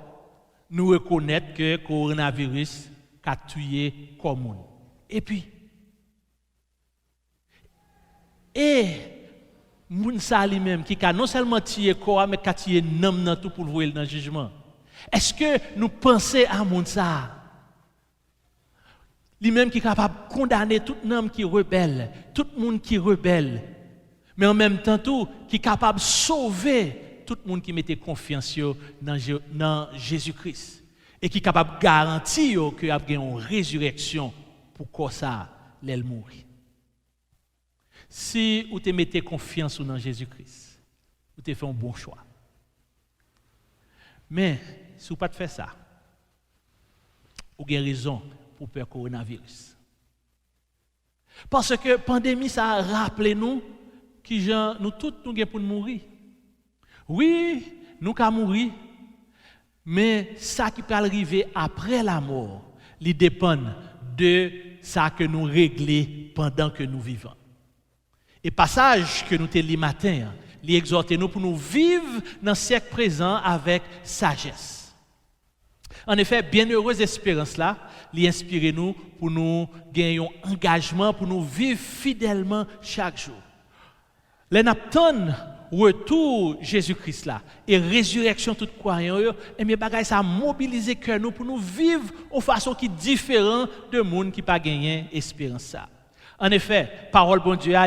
Nous reconnaissons que coronavirus a tué comme monde. Et puis moun sa lui-même qui a non seulement tué corps mais qui a tué nom dans tout pour le voir dans le jugement. Est-ce que nous pensons à moun ça? Lui-même qui est capable de condamner tout homme qui rebelle, tout le monde qui rebelle, mais en même temps tout qui est capable de sauver tout le monde qui mettait confiance dans Jésus-Christ et qui est capable de garantir qu'il y a une résurrection pour que ça l'elle mourir. Si vous te mettez confiance dans Jésus-Christ, vous te fait un bon choix. Mais si vous ne pas faire ça, vous avez raison pour peur coronavirus. Parce que la pandémie, ça a rappelé nous que nous tous nous sommes pour mourir. Oui, nous sommes mourir, mais ça qui peut arriver après la mort, il dépend de ça que nous réglons pendant que nous vivons. Et passage que nous te lis matin, il exhorte nous pour nous vivre dans le siècle présent avec sagesse. En effet, bienheureuse espérance là, il inspire nous pour nous gagner un engagement, pour nous vivre fidèlement chaque jour. Les n'attendent retour Jésus-Christ là et résurrection tout croyant, et mes bagages ça mobiliser cœur nous pour nous vivre de façon qui différente de monde qui pas gagné espérance ça. En effet, parole bon Dieu a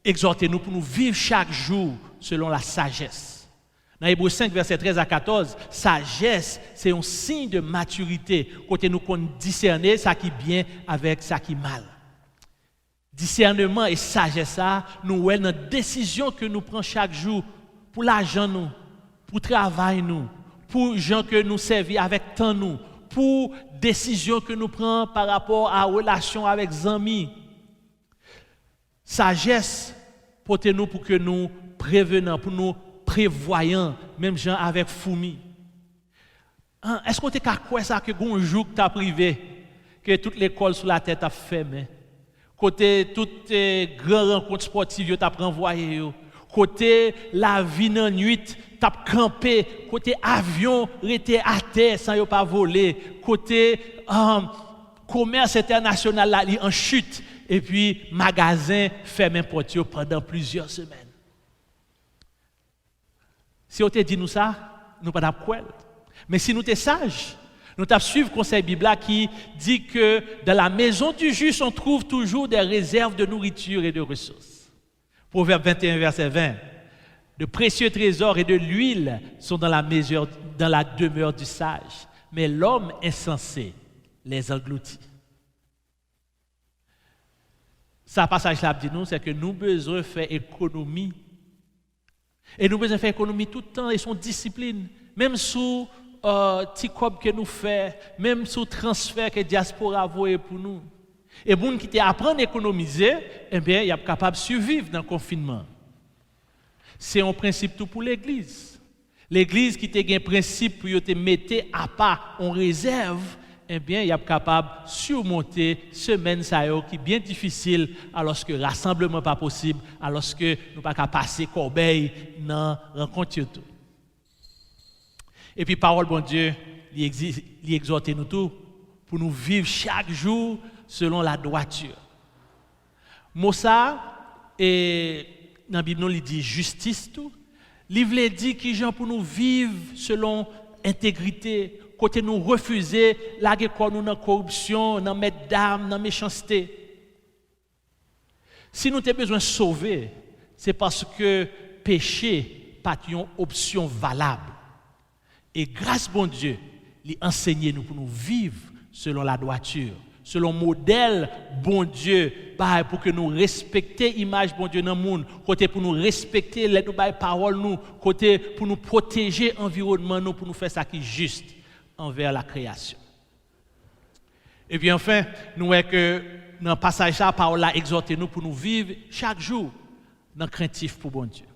exhorté nous pour nous vivre chaque jour selon la sagesse. Dans Hébreux 5, verset 13 à 14, sagesse, c'est un signe de maturité. Côté nous qu'on discerner ça qui est bien avec ça qui est mal. Discernement et sagesse, ça, nous dans la décision que nous prenons chaque jour pour l'argent, nous, pour le travail, nous, pour les gens que nous servons avec temps, nous, pour décision que nous prenons par rapport à la relation avec les amis. Sagesse, portez-nous pour que nous prévenons, pour nous prévoyant, même gens avec fourmi. Est-ce qu'on est à quoi ça que un jour que tu as privé, que toute l'école sur la tête a fermé, côté toutes les grandes rencontres sportives tu as renvoyé, côté la vie en nuit, tu as campé, côté avion resté à terre sans yo pas voler, côté commerce international là en chute et puis magasin fermé porte pendant plusieurs semaines. Si on te dit nous ça, nous pas d'après. Mais si nous sommes sages, nous avons suivi le conseil biblique qui dit que dans la maison du juste, on trouve toujours des réserves de nourriture et de ressources. Proverbe 21, verset 20. De précieux trésors et de l'huile sont dans la demeure du sage, mais l'homme insensé les engloutit. Ça passage là dit nous, c'est que nous besoin faire économie. Et nous besoin faire économie tout le temps et son discipline, même sous petit cob que nous fait, même sous transfert que diaspora voye pour nous. Et les gens qui apprennent à économiser, eh bien, ils sont capables de survivre dans le confinement. C'est un principe tout pour l'Église. L'Église qui a un principe pour te mettre à part en réserve, eh bien, il est capable de surmonter semaine qui est bien difficile, alors que le rassemblement n'est pas possible, alors que nous ne pouvons pas passer corbeille dans la rencontre. Et puis, parole bon Dieu, il exhorte nous tous pour nous vivre chaque jour selon la droiture. Mossa, et dans la Bible, il dit justice tout. L'Ivre dit qui gens pour nous vivre selon intégrité, côté nous refuser, la quoi nous dans corruption, dans mettre d'âme, dans méchanceté. Si nous avons besoin de sauver, c'est parce que péché pas une option valable. Et grâce bon Dieu, il enseigne nous pour nous vivre selon la droiture, selon le modèle bon Dieu, pour que nous respections l'image bon Dieu dans le monde, côté pour nous respecter les paroles nous, côté pour nous protéger l'environnement nous, pour nous faire ça qui est juste envers la création. Et puis enfin, nous voyons que dans le passage là, la parole là exhorte nous pour nous vivre chaque jour dans le craintif pour bon Dieu.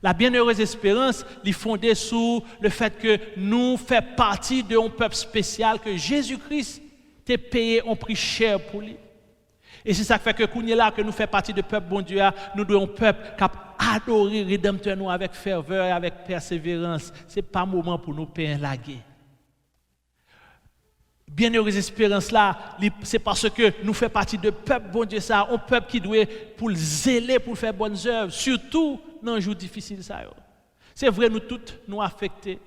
La bienheureuse espérance est fondée sur le fait que nous faisons partie d'un peuple spécial que Jésus-Christ t'a payé un prix cher pour lui. Et c'est ça qui fait que quand là que nous faisons partie du peuple bon Dieu, nous devons un peuple qui a adoré le Rédempteur nous avec ferveur et avec persévérance. Ce n'est pas un moment pour nous payer la guerre. Bienheureuse espérance là, c'est parce que nous faisons partie du peuple bon Dieu, ça, un peuple qui doit pour zéler, pour faire bonnes œuvres, surtout dans les jours difficiles. C'est vrai, nous tous nous affectés.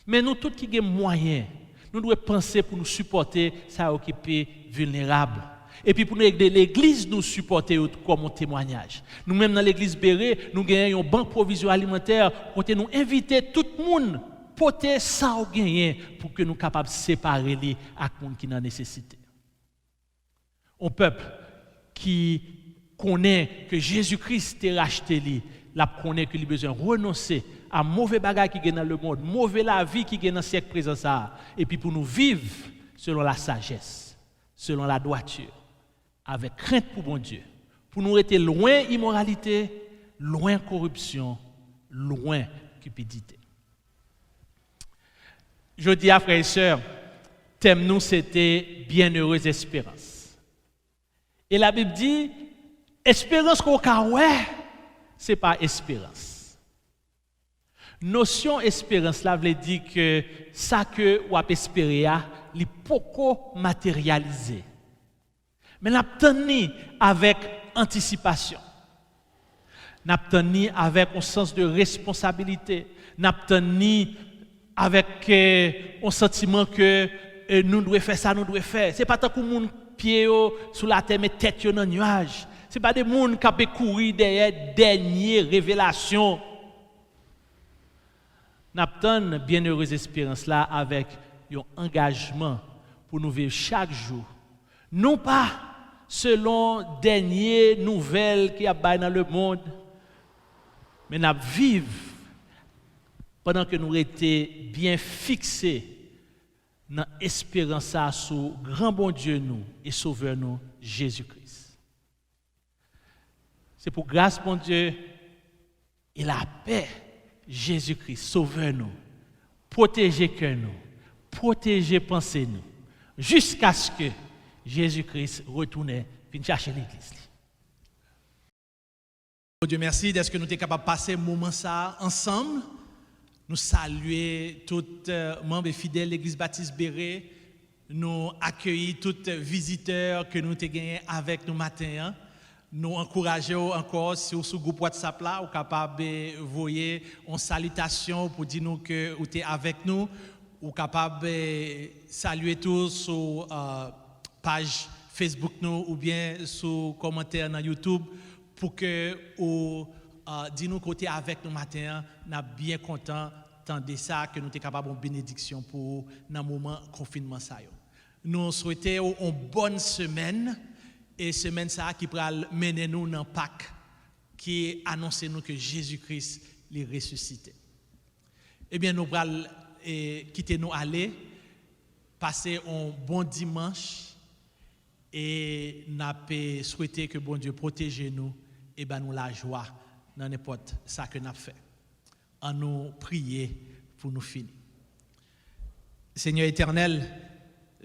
Mais nous tous qui avons moyens, nous devons penser pour nous supporter ça qui est vulnérable. Et puis pour nous aider l'Église nous supporter comme un témoignage. Nous-mêmes dans l'Église Béré, nous gagnons une banque provision alimentaire pour nous inviter tout le monde porter ça au gagner pour que nous soyons capables de séparer les avec les gens qui ont nécessité. Un peuple qui connaît que Jésus-Christ a racheté lui, la connaît qu'il a besoin de renoncer à mauvais bagages qui sont dans le monde, mauvais la vie qui est dans le siècle présent ça, et puis pour nous vivre selon la sagesse, selon la droiture, avec crainte pour bon Dieu, pour nous rester loin immoralité, loin corruption, loin cupidité. Je dis à frères et sœurs, thème nous c'était bienheureuse espérance. Et la Bible dit, espérance qu'on a ouais, c'est pas espérance. Notion espérance là veut dire que ça que ou a espérer li poko matérialisé. Mais n'attendni avec anticipation. N'attendni avec un sens de responsabilité, n'attendni avec un sentiment que nous devons faire ça, nous devons faire. C'est pas tant que moun pied sous la terre mais tête dans le nuage. C'est pas des gens qui peuvent courir derrière dernière révélation. Nous avons une bienheureuse espérance là avec un engagement pour nous vivre chaque jour. Non pas selon dernière nouvelle qui y a dans le monde, mais nous vivons pendant que nous étions bien fixés dans l'espérance sur grand bon Dieu nous et sauveur nous, Jésus-Christ. C'est pour grâce, bon Dieu, et la paix, Jésus-Christ, sauveur nous, protéger cœur nous, protéger pensée nous, jusqu'à ce que Jésus-Christ retourne vienne chercher l'Église. Dieu merci d'être que nous sommes capables de passer un moment ça ensemble. Nous saluer tous les membres fidèles de l'Église Baptiste Béré. Nous accueillir tous les visiteurs que nous avons gagnés avec nous matin. Nous encourager encore sur ce groupe WhatsApp là, ou capable de voyer une salutation pour dire nous que vous êtes avec nous, ou capable de saluer tous sur page Facebook nous ou bien sur commentaire dans YouTube pour que vous dites nous côté avec nous matin, nous sommes bien contents de ça que nous sommes capables de bénédiction pour dans moment confinement ça. Nous souhaitons une bonne semaine. Et semaine ça qui pourra mener nous dans Pâques qui annonce nous que Jésus-Christ est ressuscité. Eh bien nous allons quitter nous aller passer un bon dimanche et n'a pas souhaité que bon Dieu protège nous et ben nous la joie dans n'importe ça que n'a fait. En nous prier pour nous finir. Seigneur éternel,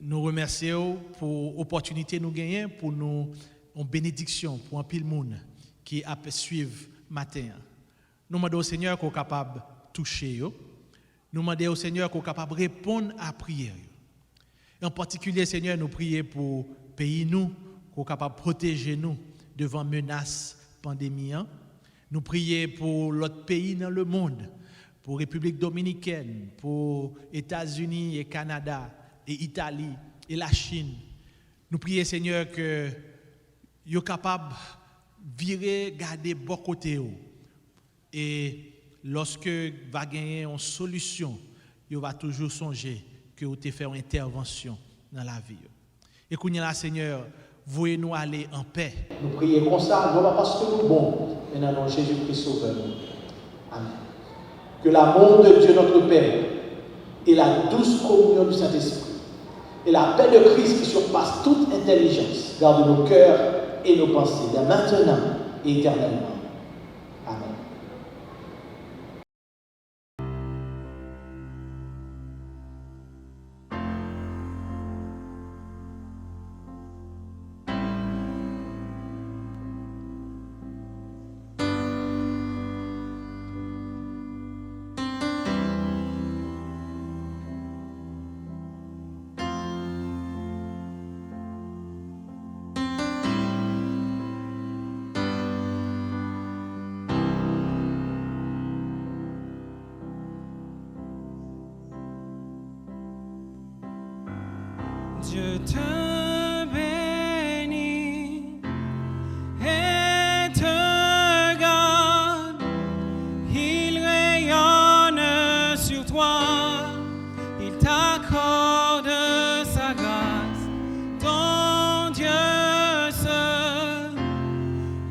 nous remercions pour l'opportunité nous gagner pour nous en bénédiction pour un pile monde qui a suivre matin. Nous demandons au Seigneur qu'on est capable de toucher. Nous demandons au Seigneur qu'on est capable de répondre à la prière. En particulier, Seigneur, nous prions pour le pays, nous, qu'on est capable de protéger nous devant menaces pandémie. Nous prions pour l'autre pays dans le monde, pour République dominicaine, pour États-Unis et Canada, et Italie, et la Chine. Nous prions, Seigneur, que vous soyez capable de virer, garder bon côté. Et lorsque va gagner une solution, vous va toujours songer que vous avez fait une intervention dans la vie. Et qu'on y là, Seigneur, voyez-nous aller en paix. Nous prions comme ça, non pas parce que nous sommes bons, mais dans le nom de Jésus-Christ Sauveur. Amen. Que l'amour de Dieu notre Père et la douce communion du Saint-Esprit et la paix de Christ qui surpasse toute intelligence garde nos cœurs et nos pensées, dès maintenant et éternellement. Amen. Dieu te bénit et te garde, il rayonne sur toi, il t'accorde sa grâce, ton Dieu se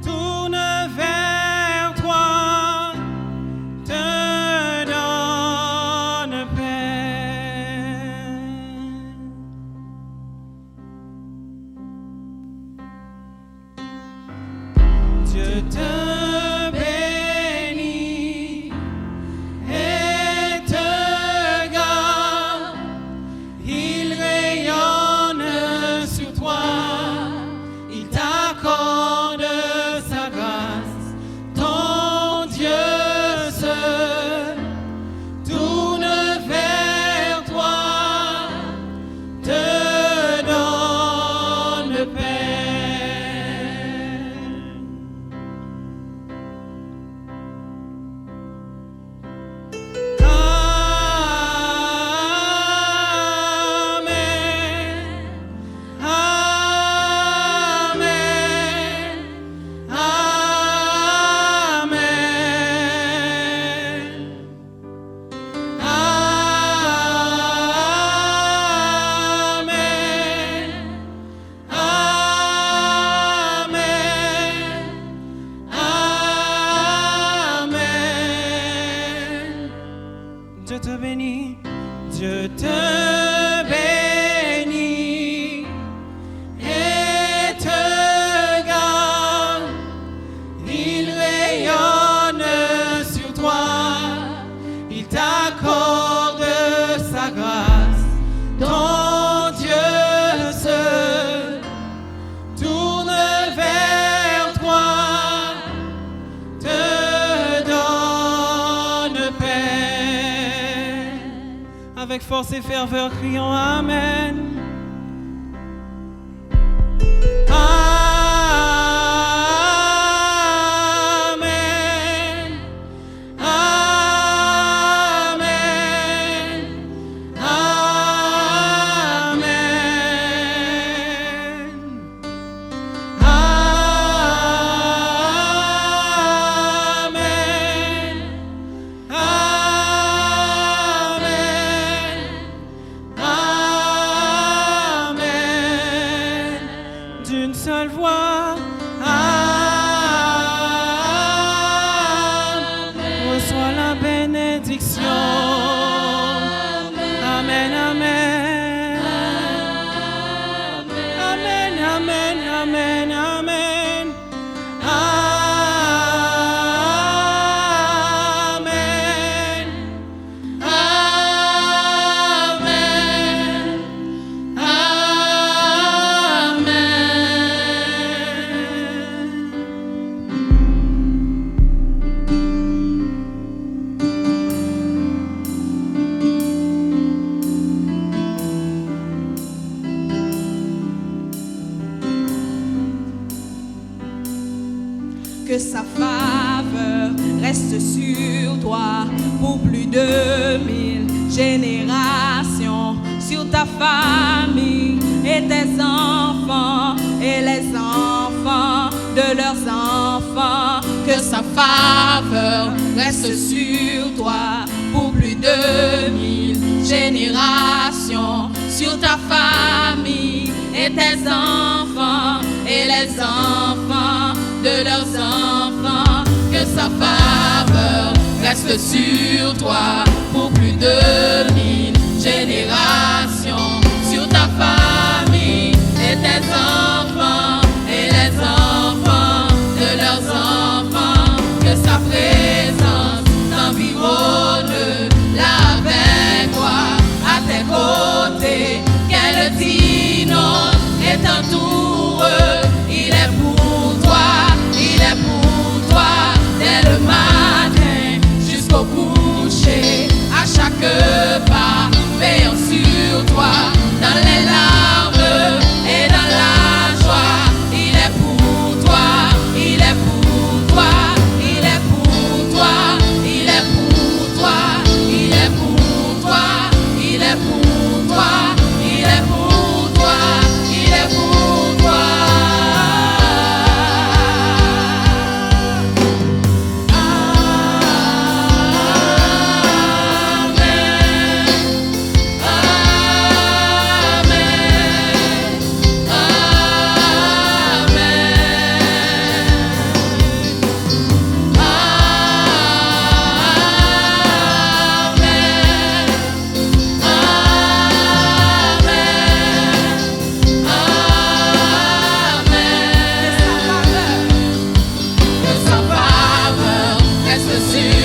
tourne vers toi, te donne paix. Dieu te bénit et te garde, il rayonne sur toi, il t'accorde sa grâce, ton Dieu se tourne vers toi, te donne paix. Dieu te bénit, Dieu te bénit et te garde, il rayonne sur toi, il t'accorde sa grâce, ton Dieu se tourne vers toi, te donne paix. Avec force et ferveur, crions Amen. Amen. Amen. Amen. D'une seule voix, reçois la bénédiction. Amen, amen. Amen, amen. reste sur toi pour plus de 1000 générations, sur ta famille et tes enfants et les enfants de leurs enfants. Que sa faveur reste sur toi pour plus de 1000 générations, sur ta famille et tes enfants et les enfants de leurs enfants. Que sa faveur reste sur toi pour plus de 1000 générations, sur ta famille et tes enfants et les enfants de leurs enfants. Que sa présence t'environne là avec toi, à tes côtés, qu'elle t'inonde et t'entoure. Il est pour toi, il est pour toi, dès le matin jusqu'au coucher, à chaque pas, veillant sur toi, dans les larmes et dans la joie. Il est pour toi, il est pour toi, il est pour toi, il est pour toi, il est pour toi, il est pour toi, il est pour toi, il est pour toi. Que sa faveur reste sur